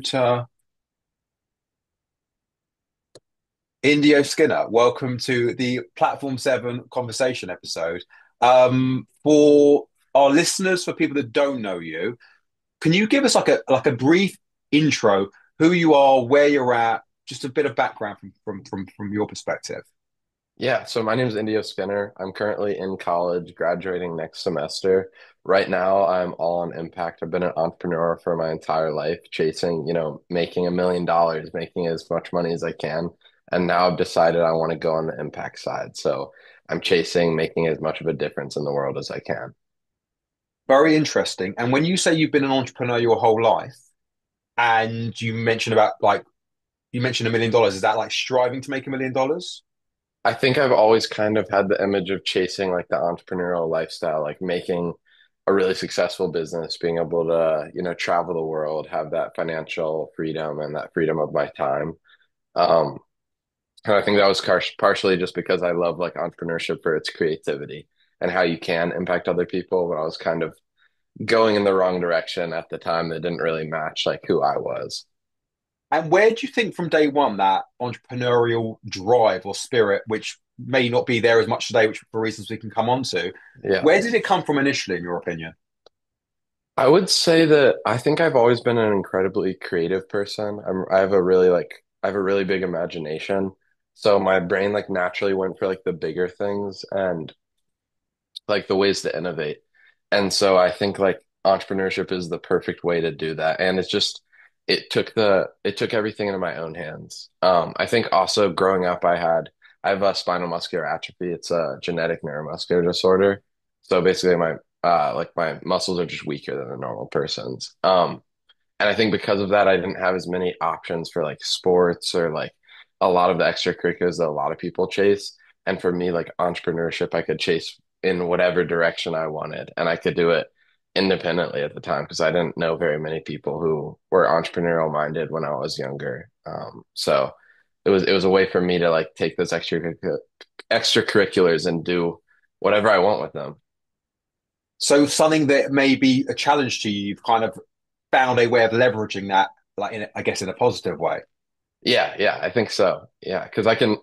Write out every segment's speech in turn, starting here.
To Indio Skinner, welcome to the Platform 7 conversation episode. For our listeners, for people that don't know you, can you give us like a brief intro, who you are, where you're at, just a bit of background from your perspective? Yeah, so my name is Indio Skinner. I'm currently in college, graduating next semester. Right now, I'm all on impact. I've been an entrepreneur for my entire life, chasing, making $1 million, making as much money as I can. And now I've decided I want to go on the impact side. So I'm chasing making as much of a difference in the world as I can. Very interesting. And when you say you've been an entrepreneur your whole life, and you mentioned about like you mentioned $1 million, is that like striving to make $1 million? I think I've always kind of had the image of chasing like the entrepreneurial lifestyle, like making a really successful business, being able to, travel the world, have that financial freedom and that freedom of my time. Um, and I think that was partially just because I love like entrepreneurship for its creativity and how you can impact other people. But I was kind of going in the wrong direction at the time that didn't really match like who I was. And where do you think from day one that entrepreneurial drive or spirit, which may not be there as much today, which for reasons we can come on to, Yeah. where did it come from initially, in your opinion? I would say that I think I've always been an incredibly creative person. I have a really big imagination. So my brain like naturally went for like the bigger things and like the ways to innovate. And so I think like entrepreneurship is the perfect way to do that. And it took everything into my own hands. I think also growing up I have a spinal muscular atrophy. It's a genetic neuromuscular disorder. So basically my muscles are just weaker than a normal person's. And I think because of that, I didn't have as many options for like sports or like a lot of the extracurriculars that a lot of people chase. And for me, like entrepreneurship, I could chase in whatever direction I wanted, and I could do it independently at the time because I didn't know very many people who were entrepreneurial minded when I was younger. So it was a way for me to like take those extracurriculars and do whatever I want with them. So something that may be a challenge to you, you've kind of found a way of leveraging that, like I guess in a positive way. Yeah, yeah, I think so. Yeah, because you can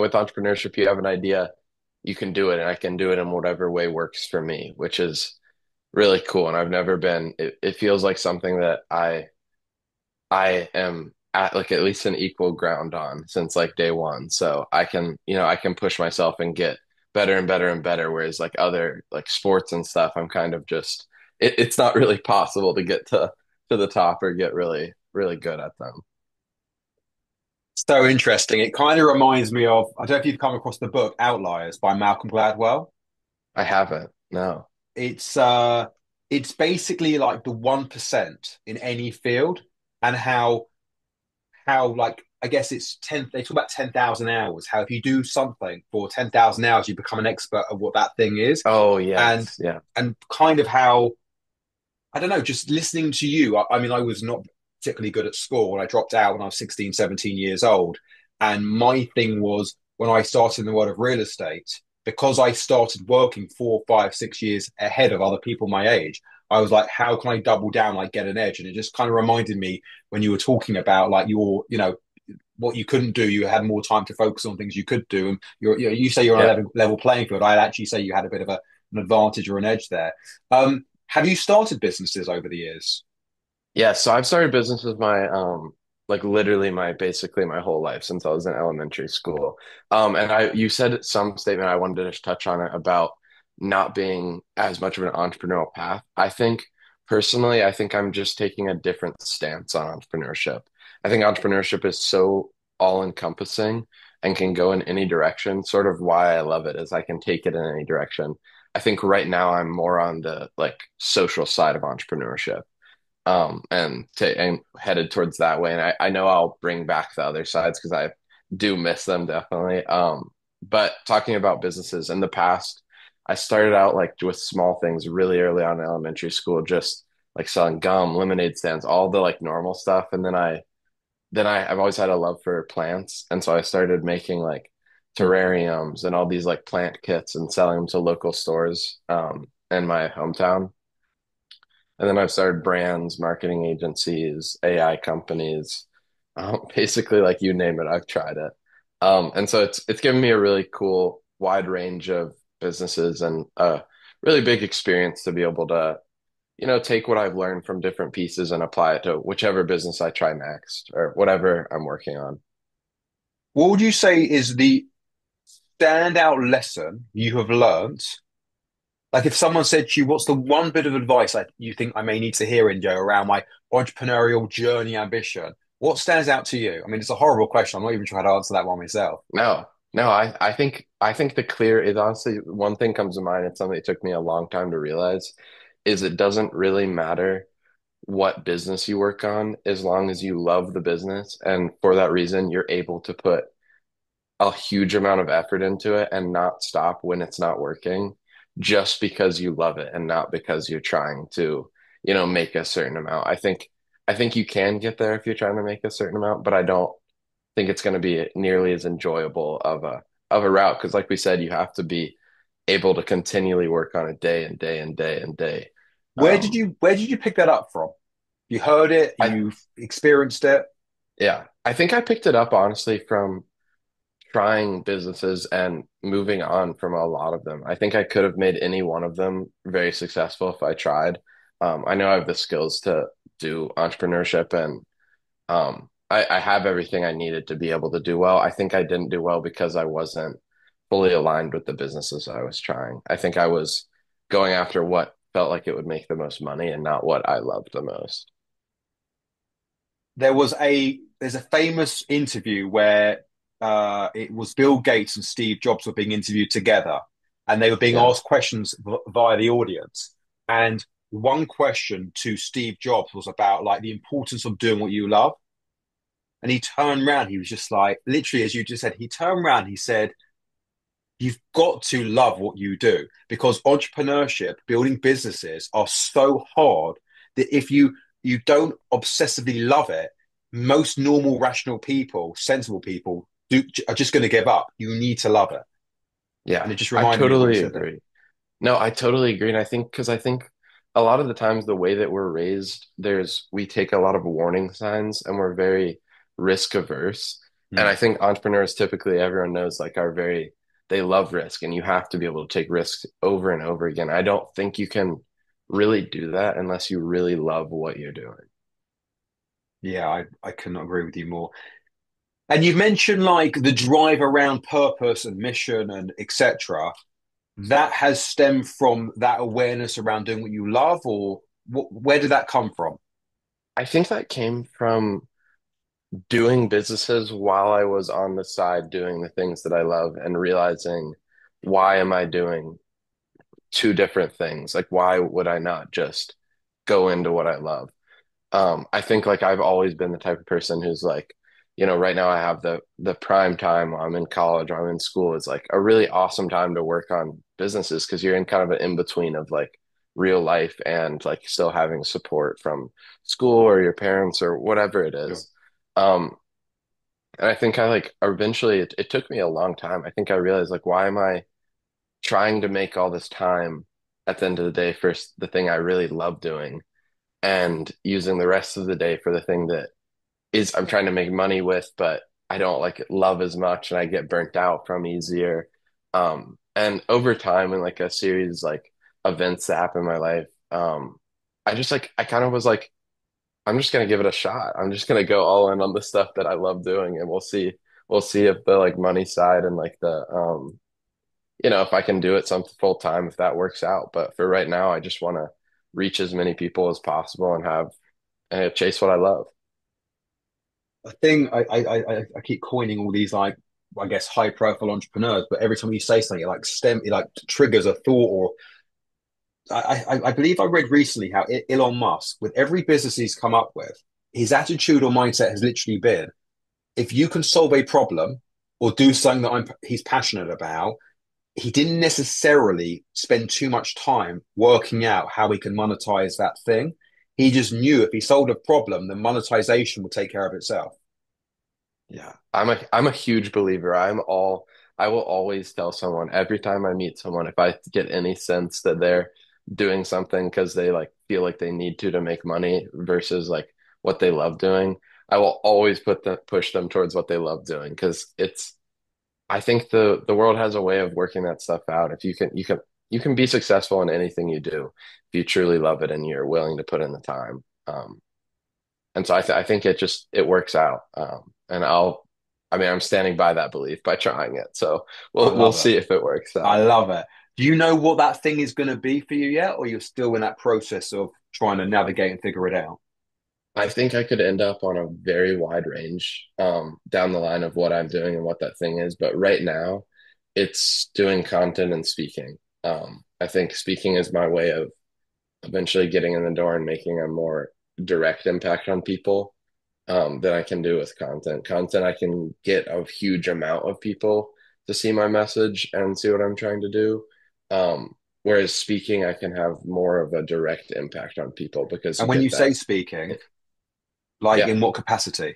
with entrepreneurship, you have an idea, you can do it, and I can do it in whatever way works for me, which is really cool. And I've never been, it feels like something that I am at like at least an equal ground on since like day one. So I can push myself and get better and better and better. Whereas like other like sports and stuff, I'm kind of just, it's not really possible to get to the top or get really, really good at them. So interesting. It kind of reminds me of, I don't know if you've come across the book Outliers by Malcolm Gladwell. I haven't, no. It's uh it's basically like the 1% in any field, and how like I guess it's 10, they talk about 10,000 hours, how if you do something for 10,000 hours you become an expert of what that thing is. Oh, and yes. Yeah. and kind of how, I don't know, just listening to you. I mean, I was not particularly good at school when I dropped out when I was 16, 17 years old. And my thing was when I started in the world of real estate, because I started working 4, 5, 6 years ahead of other people my age, I was like, how can I double down, like get an edge? And it just kind of reminded me when you were talking about like what you couldn't do, you had more time to focus on things you could do. And you say you're on a Yeah. level playing field. I'd actually say you had a bit of an advantage or an edge there. Have you started businesses over the years? Yeah. So I've started businesses my like literally my basically my whole life since I was in elementary school. And you said some statement I wanted to just touch on it about not being as much of an entrepreneurial path. I think personally, I think I'm just taking a different stance on entrepreneurship. I think entrepreneurship is so all encompassing and can go in any direction. Sort of why I love it is I can take it in any direction. I think right now I'm more on the like social side of entrepreneurship and headed towards that way. And I know I'll bring back the other sides because I do miss them definitely. But talking about businesses in the past, I started out like with small things really early on in elementary school, just like selling gum, lemonade stands, all the like normal stuff. And I've always had a love for plants, and so I started making like terrariums and all these like plant kits and selling them to local stores in my hometown. And then I've started brands, marketing agencies, AI companies, basically like you name it, I've tried it. And so it's given me a really cool wide range of businesses and a really big experience to be able to, take what I've learned from different pieces and apply it to whichever business I try next or whatever I'm working on. What would you say is the standout lesson you have learned? Like if someone said to you, what's the one bit of advice you think I may need to hear, Indio, around my entrepreneurial journey ambition? What stands out to you? I mean, it's a horrible question. I'm not even trying to answer that one myself. No, no, I think the clear is honestly one thing comes to mind. It's something that took me a long time to realize is it doesn't really matter what business you work on as long as you love the business. And for that reason, you're able to put a huge amount of effort into it and not stop when it's not working just because you love it and not because you're trying to, make a certain amount. I think you can get there if you're trying to make a certain amount, but I don't think it's going to be nearly as enjoyable of a route because like we said, you have to be able to continually work on it day and day and day and day. Um, Where did you pick that up from? You heard it, I you experienced it. yeah, I think I picked it up honestly from trying businesses and moving on from a lot of them. I think I could have made any one of them very successful if I tried. I know I have the skills to do entrepreneurship and I have everything I needed to be able to do well. I think I didn't do well because I wasn't fully aligned with the businesses I was trying. I think I was going after what felt like it would make the most money and not what I loved the most. There's a famous interview where it was Bill Gates and Steve Jobs were being interviewed together, and they were being Yeah. asked questions via the audience. And one question to Steve Jobs was about like the importance of doing what you love. And he turned around, he was just like, literally, as you just said, he turned around, he said, you've got to love what you do because entrepreneurship, building businesses are so hard that if you don't obsessively love it, most normal, rational people, sensible people are just going to give up. You need to love it. And Yeah, it just I reminded me of what you totally said there. agree. No, I totally agree. And I think a lot of the times the way that we're raised, we take a lot of warning signs and we're very risk averse. And Hmm. I think entrepreneurs typically, everyone knows, like they love risk and you have to be able to take risks over and over again. I don't think you can really do that unless you really love what you're doing. Yeah, I couldn't agree with you more. And you've mentioned like the drive around purpose and mission and etc. That has stemmed from that awareness around doing what you love, or where did that come from? I think that came from doing businesses while I was on the side doing the things that I love and realizing why am I doing two different things? Like, why would I not just go into what I love? I think like I've always been the type of person who's like, right now I have the prime time while I'm in college or I'm in school is like a really awesome time to work on businesses because you're in kind of an in-between of like real life and like still having support from school or your parents or whatever it Sure. is. Um, and I think I like eventually it took me a long time. I think I realized like why am I trying to make all this time at the end of the day for the thing I really love doing and using the rest of the day for the thing that is I'm trying to make money with, but I don't like love as much and I get burnt out from easier. And over time and like a series like events that happen in my life, I just like I kind of was like, I'm just gonna give it a shot. I'm just gonna go all in on the stuff that I love doing and we'll see if the like money side and like if I can do it some full time, if that works out. But for right now, I just want to reach as many people as possible and have and chase what I love. I think I keep coining all these like I guess high profile entrepreneurs, but every time you say something, it like triggers a thought. Or I believe I read recently how Elon Musk, with every business he's come up with, his attitude or mindset has literally been, if you can solve a problem or do something that he's passionate about, he didn't necessarily spend too much time working out how he can monetize that thing. He just knew if he solved a problem, the monetization would take care of itself. Yeah. I'm a huge believer. I will always tell someone every time I meet someone, if I get any sense that they're doing something because they like feel like they need to make money versus like what they love doing. I will always push them towards what they love doing because it's I think the world has a way of working that stuff out. If you can be successful in anything you do if you truly love it and you're willing to put in the time. And so I think it works out. And I mean I'm standing by that belief by trying it. So I we'll love it. see if it works I out. love it. Do you know what that thing is going to be for you yet, or you're still in that process of trying to navigate and figure it out? I think I could end up on a very wide range down the line of what I'm doing and what that thing is. But right now, it's doing content and speaking. I think speaking is my way of eventually getting in the door and making a more direct impact on people than I can do with content. Content, I can get a huge amount of people to see my message and see what I'm trying to do. Whereas speaking, I can have more of a direct impact on people because And you when you get that. say speaking, like Yeah, in what capacity?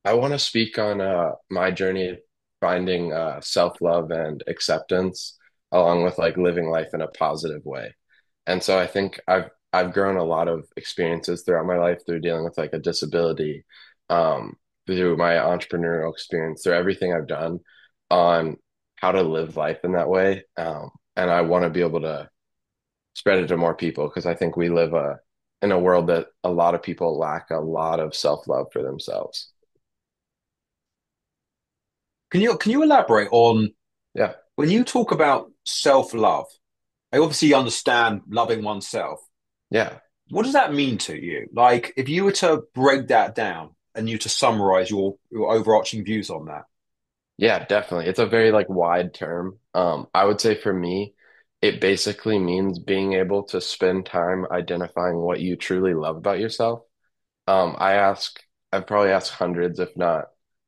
I want to speak on my journey finding self-love and acceptance, along with like living life in a positive way. And so I think I've grown a lot of experiences throughout my life through dealing with like a disability, um, through my entrepreneurial experience, through everything I've done on how to live life in that way. And I want to be able to spread it to more people because I think we live in a world that a lot of people lack a lot of self-love for themselves. Can you elaborate on Yeah. when you talk about self-love? I obviously understand loving oneself. Yeah. What does that mean to you? Like, if you were to break that down and you to summarize your overarching views on that. Yeah, definitely. It's a very like wide term. I would say for me, it basically means being able to spend time identifying what you truly love about yourself. I've probably asked hundreds, if not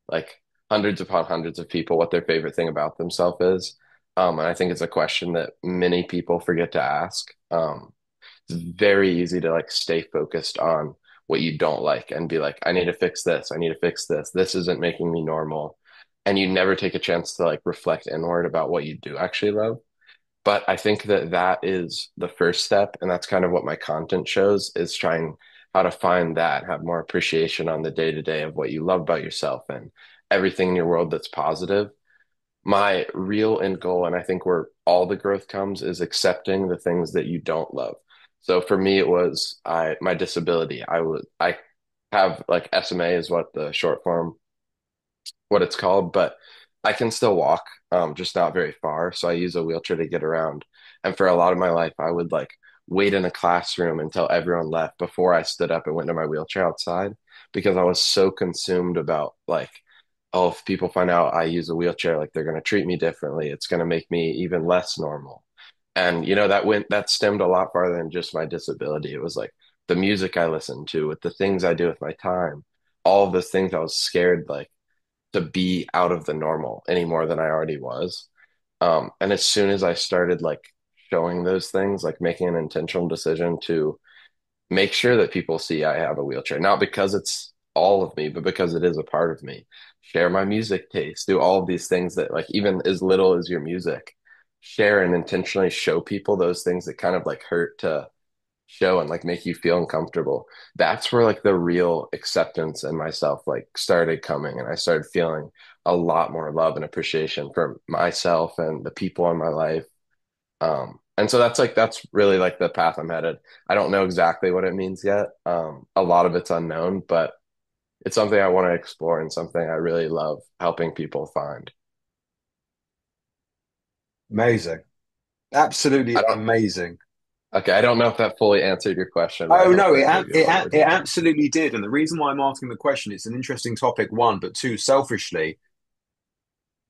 like hundreds upon hundreds of people what their favorite thing about themselves is. And I think it's a question that many people forget to ask. It's very easy to like stay focused on what you don't like and be like, I need to fix this. I need to fix this. This isn't making me normal. And you never take a chance to like reflect inward about what you do actually love. But I think that that is the first step. And that's kind of what my content shows is trying how to find that, have more appreciation on the day to day of what you love about yourself and everything in your world that's positive. My real end goal, and I think where all the growth comes, is accepting the things that you don't love. So for me, it was my disability. I have like SMA is what the short form what it's called, but I can still walk, just not very far. So I use a wheelchair to get around. And for a lot of my life, I would like wait in a classroom until everyone left before I stood up and went to my wheelchair outside because I was so consumed about like, oh, if people find out I use a wheelchair, like they're going to treat me differently. It's going to make me even less normal. And that stemmed a lot farther than just my disability. It was like the music I listened to, with the things I do with my time, all of those things I was scared like to be out of the normal any more than I already was. And as soon as I started like showing those things, like making an intentional decision to make sure that people see I have a wheelchair, not because it's all of me, but because it is a part of me. Share my music taste, do all of these things that like even as little as your music, share and intentionally show people those things that kind of like hurt to show and like make you feel uncomfortable. That's where like the real acceptance in myself like started coming and I started feeling a lot more love and appreciation for myself and the people in my life. And so that's really like the path I'm headed. I don't know exactly what it means yet. A lot of it's unknown, but it's something I want to explore and something I really love helping people find. Amazing. I Absolutely don't, amazing. okay, I don't know if that fully answered your question, but I Oh hope no, that gave you a little more it detail. absolutely did. And the reason why I'm asking the question, it's an interesting topic, one, but two, selfishly,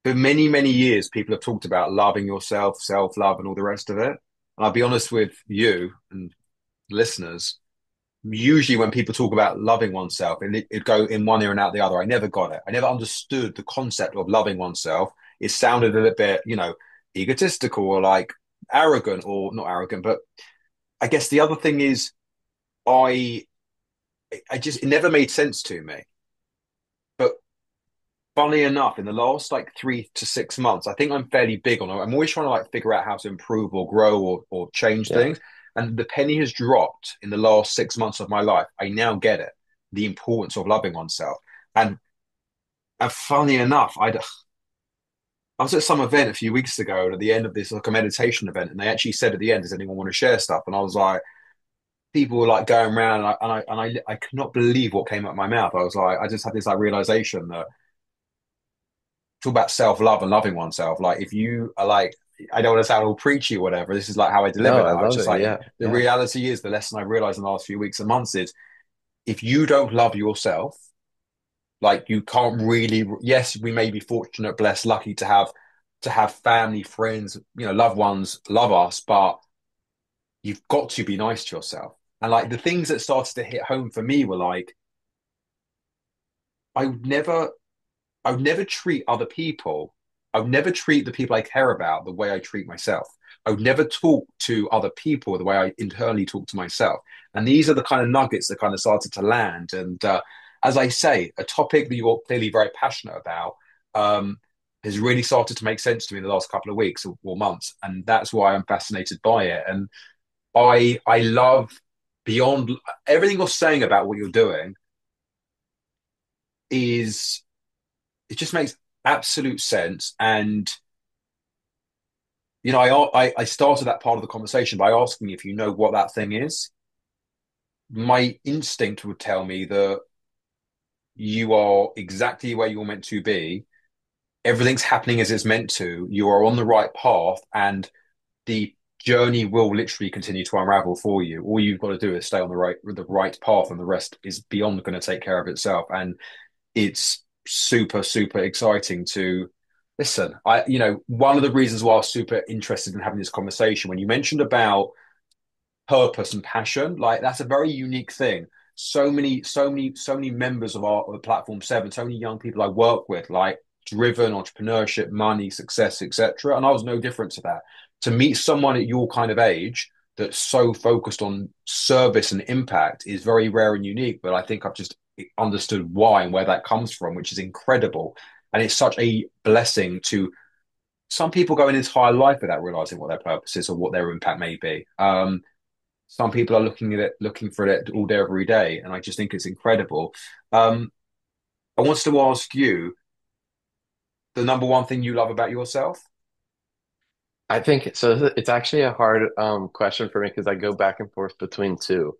for many years, people have talked about loving yourself, self-love, and all the rest of it. And I'll be honest with you and listeners, usually when people talk about loving oneself, and it go in one ear and out the other. I never got it. I never understood the concept of loving oneself. It sounded a little bit, egotistical or like arrogant or not arrogant. But I guess the other thing is I I just it never made sense to me. But Funnily enough, in the last like 3 to 6 months, I think I'm fairly big on it. I'm always trying to like figure out how to improve or grow or change Yeah. things. And the penny has dropped in the last 6 months of my life. I now get it, the importance of loving oneself. And and funny enough, I was at some event a few weeks ago, and at the end of this, like a meditation event, and they actually said at the end, "Does anyone want to share stuff?" And I was like, people were like going around, and I could not believe what came out of my mouth. I was like, I just had this like realization that talk about self love and loving oneself. Like, if you are like, I don't want to sound all preachy or whatever. This is like how I deliver No, that. I I was love just it. like, Yeah. the Yeah. reality is, the lesson I realized in the last few weeks and months is, if you don't love yourself, like you can't really. Yes, we may be fortunate, blessed, lucky to have family, friends, loved ones love us, but you've got to be nice to yourself. And like the things that started to hit home for me were like, I would never I would never treat other people. I would never treat the people I care about the way I treat myself. I would never talk to other people the way I internally talk to myself. And these are the kind of nuggets that kind of started to land. And as I say, a topic that you're clearly very passionate about has really started to make sense to me in the last couple of weeks or months. And that's why I'm fascinated by it. And I love beyond everything you're saying about what you're doing is it just makes absolute sense. And I started that part of the conversation by asking if you know what that thing is. My instinct would tell me that you are exactly where you're meant to be. Everything's happening as it's meant to. You are on the right path, and the journey will literally continue to unravel for you. All you've got to do is stay on the right path, and the rest is beyond going to take care of itself. And it's super, super exciting to listen. One of the reasons why I was super interested in having this conversation when you mentioned about purpose and passion, like that's a very unique thing. So many members of our platform seven, so many young people I work with, like driven entrepreneurship, money, success, etc. And I was no different to that. To meet someone at your kind of age that's so focused on service and impact is very rare and unique. But I think I've just understood why and where that comes from, which is incredible. And it's such a blessing to some people go an entire life without realizing what their purpose is or what their impact may be. Some people are looking at it, looking for it all day, every day, and I just think it's incredible. Um, I wanted to ask you the number one thing you love about yourself. I think so. It's actually a hard question for me because I go back and forth between two.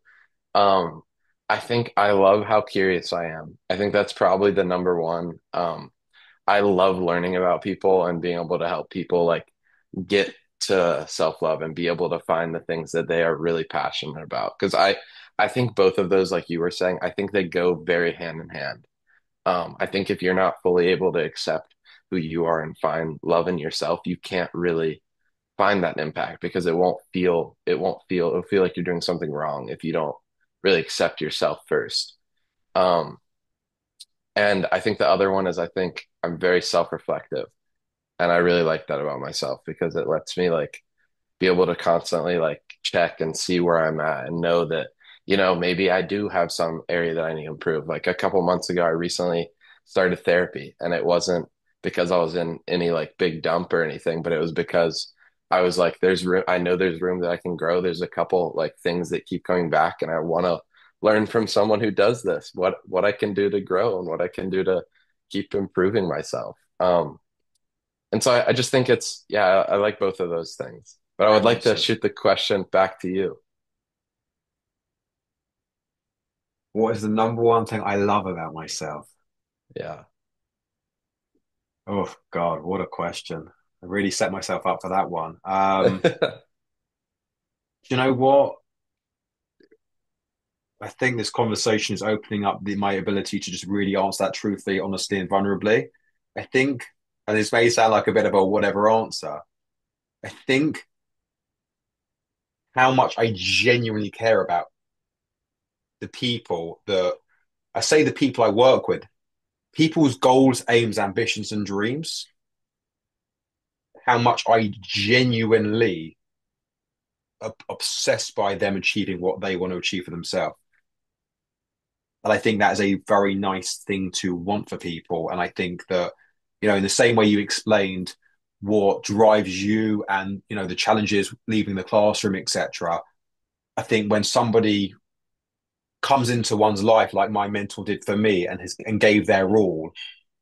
Um, I think I love how curious I am. I think that's probably the number one. I love learning about people and being able to help people like get to self-love and be able to find the things that they are really passionate about. Because I think both of those, like you were saying, I think they go very hand in hand. I think if you're not fully able to accept who you are and find love in yourself, you can't really find that impact because it'll feel like you're doing something wrong if you don't really accept yourself first. Um, and I think the other one is I think I'm very self-reflective. And I really like that about myself because it lets me like be able to constantly like check and see where I'm at and know that, maybe I do have some area that I need to improve. Like a couple months ago, I recently started therapy and it wasn't because I was in any like big dump or anything, but it was because I was like, there's room, I know there's room that I can grow. There's a couple like things that keep coming back and I want to learn from someone who does this, what I can do to grow and what I can do to keep improving myself. And so I just think yeah, I like both of those things. But I would like to Awesome. shoot the question back to you. What is the number one thing I love about myself? Yeah. Oh God, what a question. I really set myself up for that one. Do you know what? I think this conversation is opening up my ability to just really answer that truthfully, honestly, and vulnerably. I think, and this may sound like a bit of a whatever answer, I think how much I genuinely care about the people that I say the people I work with, people's goals, aims, ambitions, and dreams, how much I genuinely obsessed by them achieving what they want to achieve for themselves. And I think that is a very nice thing to want for people. And I think that, in the same way you explained what drives you and, the challenges leaving the classroom, etc. I think when somebody comes into one's life like my mentor did for me and gave their all,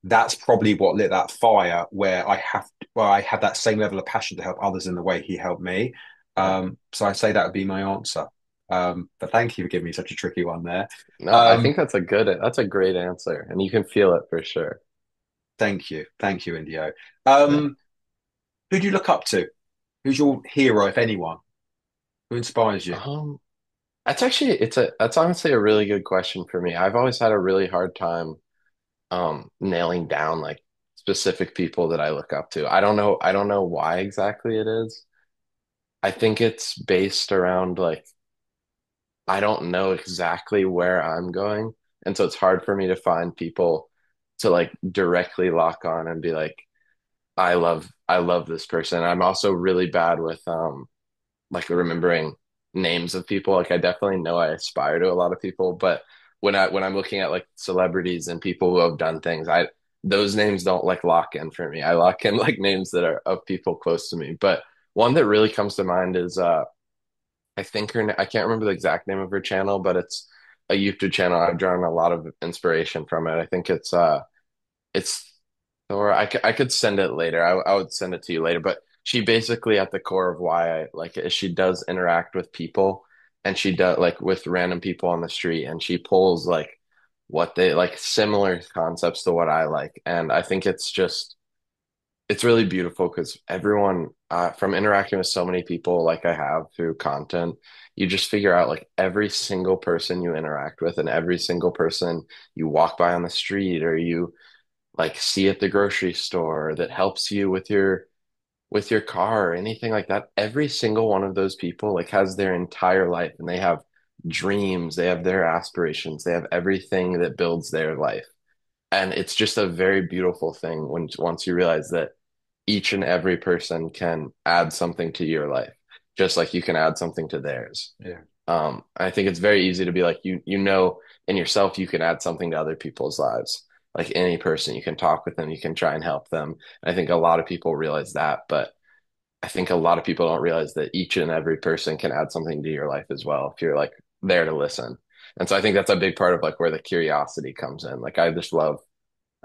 that's probably what lit that fire where I have that same level of passion to help others in the way he helped me. Yeah. So I'd say that would be my answer. But thank you for giving me such a tricky one there. No, I Um, think that's a great answer, and you can feel it for sure. thank you, Indio. Yeah. Who do you look up to? Who's your hero, if anyone? Who inspires you? Um, that's honestly a really good question for me. I've always had a really hard time nailing down like specific people that I look up to. I don't know why exactly it is. I think it's based around like I don't know exactly where I'm going. And so it's hard for me to find people to like directly lock on and be like, I love this person. I'm also really bad with like remembering names of people. Like I definitely know I aspire to a lot of people, but when I'm looking at like celebrities and people who have done things, I those names don't like lock in for me. I lock in like names that are of people close to me. But one that really comes to mind is I think I can't remember the exact name of her channel, but it's a YouTube channel. I've drawn a lot of inspiration from it. I think it's or I could send it later. I would send it to you later. But she basically at the core of why I like it is she does interact with people and she does like with random people on the street and she pulls like what they like similar concepts to what I like. And I think it's really beautiful because everyone from interacting with so many people like I have through content, you just figure out like every single person you interact with and every single person you walk by on the street or you like see at the grocery store that helps you with your car or anything like that. Every single one of those people like has their entire life and they have dreams, they have their aspirations, they have everything that builds their life. And it's just a very beautiful thing when once you realize that each and every person can add something to your life, just like you can add something to theirs. Yeah, I think it's very easy to be like you know in yourself you can add something to other people's lives. Like any person, you can talk with them, you can try and help them. I think a lot of people realize that, but I think a lot of people don't realize that each and every person can add something to your life as well if you're like there to listen. And so I think that's a big part of like where the curiosity comes in. Like I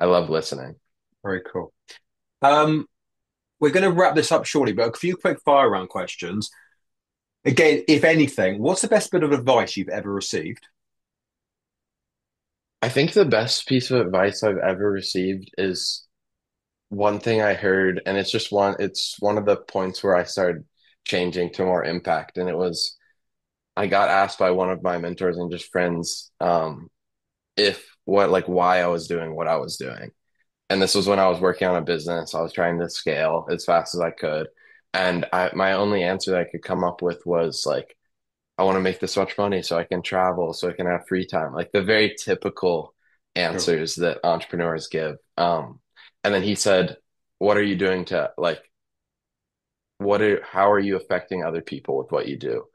love listening. very cool. Um, we're going to wrap this up shortly, but a few quick fire round questions. Again, if anything, what's the best bit of advice you've ever received? I think the best piece of advice I've ever received is one thing I heard, and it's one of the points where I started changing to more impact. And it was, I got asked by one of my mentors and just friends, like, why I was doing what I was doing. And this was when I was working on a business. I was trying to scale as fast as I could. And my only answer that I could come up with was like, I want to make this much money so I can travel, so I can have free time. Like the very typical Sure. answers that entrepreneurs give. And then he said, what are you doing to like, how are you affecting other people with what you do?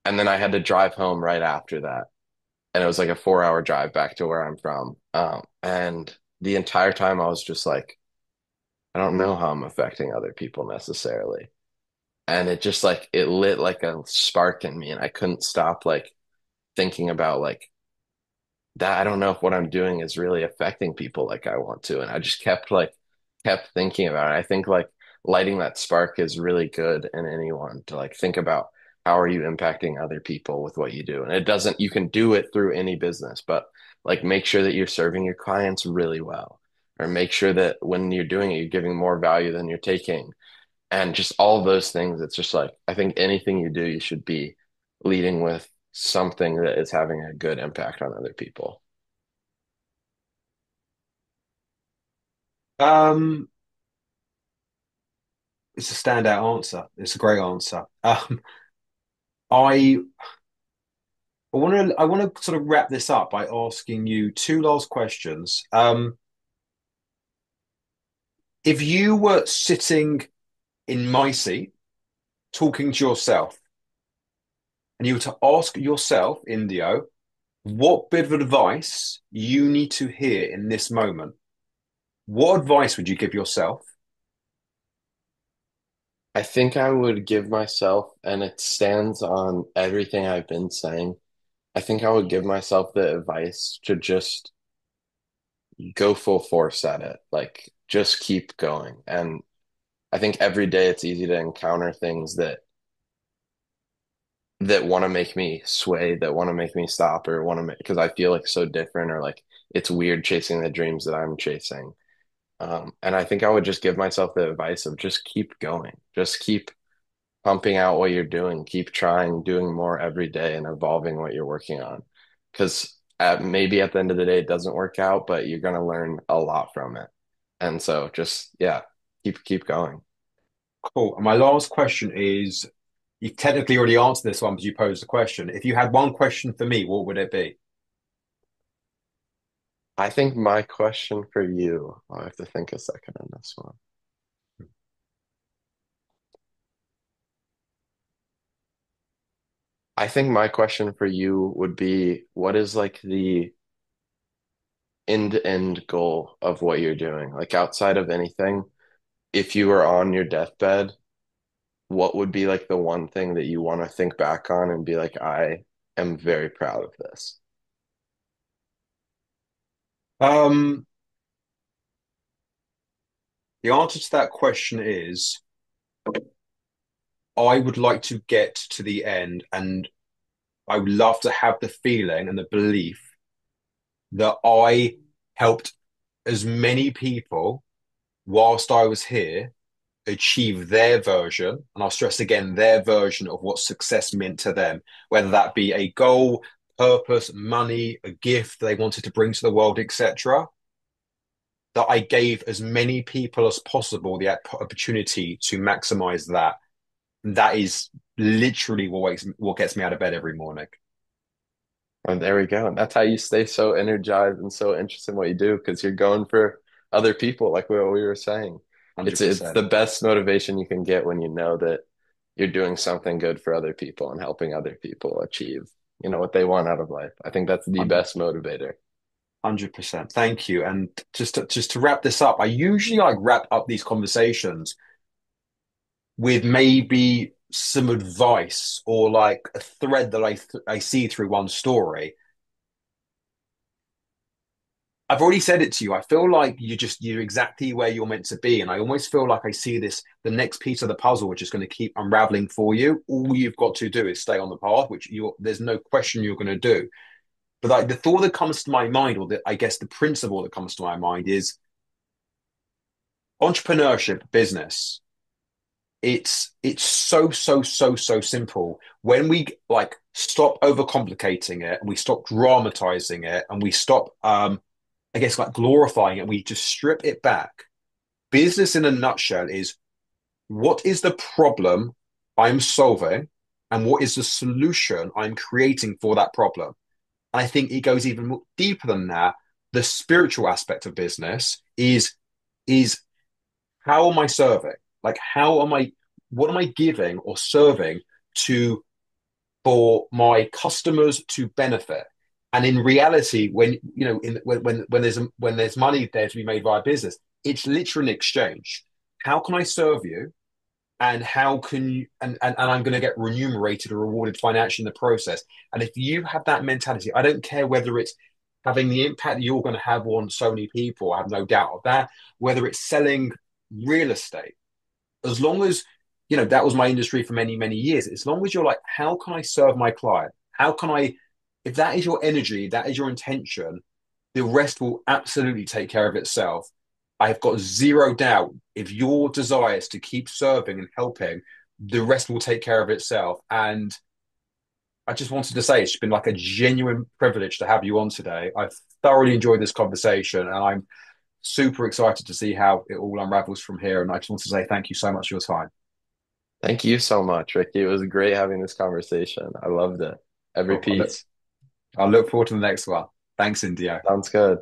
And then I had to drive home right after that. And it was like a 4 hour drive back to where I'm from. And the entire time I was just like, I don't know how I'm affecting other people necessarily. And it just like, it lit like a spark in me and I couldn't stop like thinking about like, that I don't know if what I'm doing is really affecting people like I want to. And I just kept thinking about it. I think like lighting that spark is really good in anyone to like think about how are you impacting other people with what you do. And it doesn't, you can do it through any business, but like make sure that you're serving your clients really well, or make sure that when you're doing it, you're giving more value than you're taking. And just all those things. It's just like, I think anything you do, you should be leading with something that is having a good impact on other people. Um, it's a standout answer. It's a great answer. I I want to sort of wrap this up by asking you two last questions. If you were sitting in my seat talking to yourself, and you were to ask yourself, Indio, What bit of advice you need to hear in this moment? What advice would you give yourself? I think I would give myself, and it stands on everything I've been saying. I think I would give myself the advice to just go full force at it. Like, just keep going. And I think every day it's easy to encounter things that want to make me sway, that want to make me stop, or want to make because I feel like so different, or like it's weird chasing the dreams that I'm chasing. And I think I would just give myself the advice of just keep going, just keep pumping out what you're doing, keep trying, doing more every day, and evolving what you're working on. Because maybe at the end of the day, it doesn't work out, but you're going to learn a lot from it. And so just, yeah, keep going. Cool. And my last question is, you've technically already answered this one because you posed the question. If you had one question for me, what would it be? I think my question for you, I have to think a second on this one. I think my question for you would be, what is like the end goal of what you're doing? Like outside of anything, if you were on your deathbed, what would be like the one thing that you want to think back on and be like, I am very proud of this? Um, the answer to that question is I would like to get to the end and I would love to have the feeling and the belief that I helped as many people whilst I was here achieve their version, and I'll stress again, their version of what success meant to them, whether that be a goal, purpose, money, a gift they wanted to bring to the world, etc. That I gave as many people as possible the opportunity to maximize that. That is literally what gets me out of bed every morning. And there we go. And that's how you stay so energized and so interested in what you do because you're going for other people, like what we were saying. It's 100%. the best motivation you can get when you know that you're doing something good for other people and helping other people achieve, what they want out of life. I think that's the best motivator. 100%. Thank you. And just to wrap this up, I usually like wrap up these conversations with maybe some advice or like a thread that I see through one story. I've already said it to you. I feel like you're exactly where you're meant to be, and I almost feel like I see this the next piece of the puzzle, which is going to keep unraveling for you. All you've got to do is stay on the path, which there's no question you're going to do. But like the thought that comes to my mind, or I guess the principle that comes to my mind is entrepreneurship, business. It's so simple when we like stop overcomplicating it and we stop dramatizing it and we stop I guess like glorifying it, we just strip it back. Business in a nutshell is what is the problem I'm solving and what is the solution I'm creating for that problem. And I think it goes even more deeper than that. The spiritual aspect of business is how am I serving? Like what am I giving or serving to for my customers to benefit? And in reality, when you know, when there's money there to be made via business, it's literally an exchange. How can I serve you? And how can you and I'm going to get remunerated or rewarded financially in the process. And if you have that mentality, I don't care whether it's having the impact that you're going to have on so many people, I have no doubt of that, whether it's selling real estate, as long as that was my industry for many years, as long as you're like, how can I serve my client, how can I, if that is your energy, that is your intention, the rest will absolutely take care of itself. I've got zero doubt if your desire is to keep serving and helping, the rest will take care of itself. And I just wanted to say it's been like a genuine privilege to have you on today. I've thoroughly enjoyed this conversation and I'm super excited to see how it all unravels from here. And I just want to say thank you so much for your time. Thank you so much, Ricky. It was great having this conversation. I loved it. Every Cool. piece. I look forward to the next one. Thanks, Indio. Sounds good.